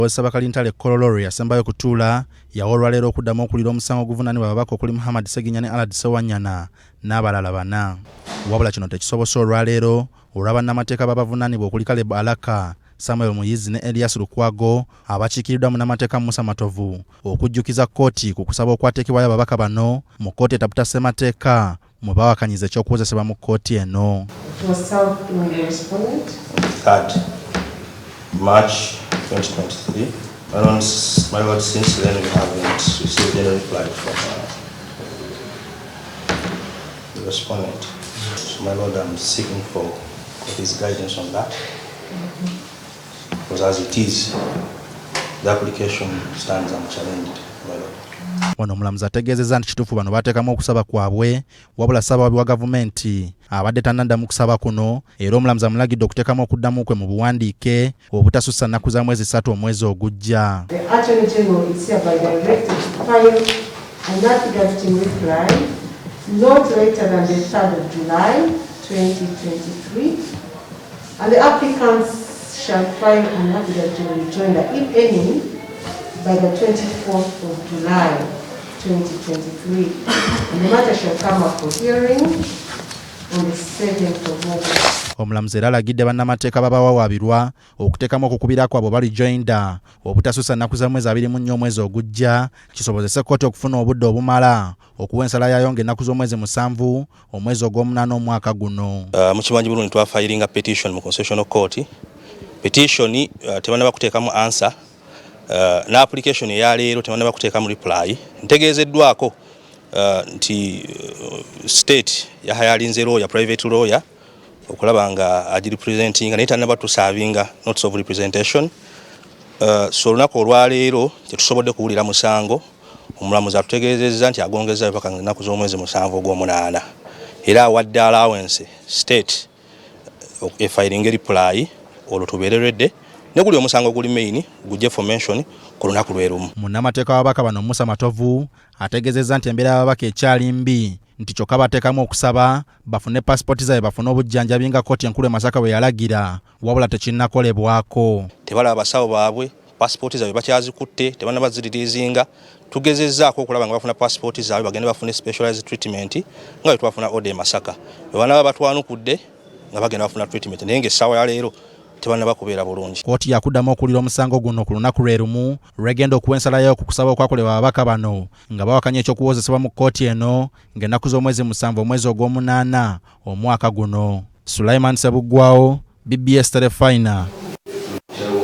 Sabakalintale Kololori yasembayo kutuula yawoolwa leero okuddamu okulira omusango oguvunaanibwa ababaka okuli Muhammad Sseginya ne Alad Ssewanyana n'abalala bana. Wabula kino tekisobose olwaleero olwa bannamateeka babavunaanibwa okuli Caleb Alaka, Samuel Muyizi ne Elias Lukwago abakiikiriddwa munnamateeka Musa Matovu okujjukiza kkooti ku kusaba okwateekebwayo ababaka bano mu kkooti etaputa ssemateeka mwe bawakanyiza ekyokukozesebwa mu kkooti eno. March 2023. My Lord, since then we haven't received any reply from the respondent. So, my Lord, I'm seeking for his guidance on that. Because as it is, the application stands unchallenged, my Lord. Wano omulamuzi ategeezezza nti kituufu bano bateekamu okusaba kwabwe wabula ssaabawabi wa gavumenti abadde tannaddamu kusaba kuno era omulamuzi amulagidde okuteekamu okuddamu kwe mu buwandiike obutasussa nnaku za mwezi 3 omwezi ogujja. The Attorney General is hereby directed to file an affidavit in reply not later than the 3rd of July 2023, and the applicants shall file an affidavit in rejoinder, if any, by the 24th of July 2023, and the matter shall come up for hearing on the 7th of August. Omulamuzi era alagidde bannamateeka babawawaabirwa okuteekamu okukubira kwabwe bali joinda obutasussa nnaku za mwezi 24 omwezi ogujja kisobozese kkooti okufuna obudde obumala okuwa ensala yaayo ng'ennaku z'omwezi 7 omwezi ogw'omunaana omwaka guno. Mukimanyi bulungi twafayiringa petition mu Constitutional Court. Petition tebannaba kuteekamu answer. Na application ya leero tebannaba kuteekamu reply. Ntegeezeddwako nti state yahayalinze lawyer, private lawyer okulaba nga agirepresentinga naye tannaba tusavinga notice of representation. So olunaku olwaleero tetusobodde kuwulira musango. Omulamuzi atutegeezezza nti agongezza paka ennaku z'omwezi 7 ogw'omunaana era awadde allowance state efayiringa reply olwo tubeereredde ne guli omusango guli main gujje formation ku lunaku lwerumu. Munnamateeka w'ababaka bano Musa Matovu ategeezezza nti embeera y'ababaka ekyali mbi nti kyokka bateekamu okusaba bafune pasipoti zaabwe bafune obujjanjabi nga kkooti enkulu e Masaka bwe yalagira wabula tekinnakolebwako. Tebalaba basawo baabwe pasipoti zaabwe bakyazikutte tebannaba ziririizinga. Tugezezzaako okulaba nga bafuna pasipoti zaabwe bagende bafune specialized treatment nga bwe twafuna ode Masaka. Bwe banaba batwanukudde nga bagenda bafuna treatment naye ng'essaawa ya leero tebannaba kubeera bulungi. Kkooti yakuddamu okulira omusango guno ku lunaku lwerumu lw'egenda okuwa ensala yayo ku kusaba okwakolebwa ababaka bano nga bawakanya ekyokuwozesebwa mu kkooti eno ng'ennaku z'omwezi 7 omwezi ogw'omunaana omwaka guno. Sulaiman Ssebuggwawo, BBS Terefayina.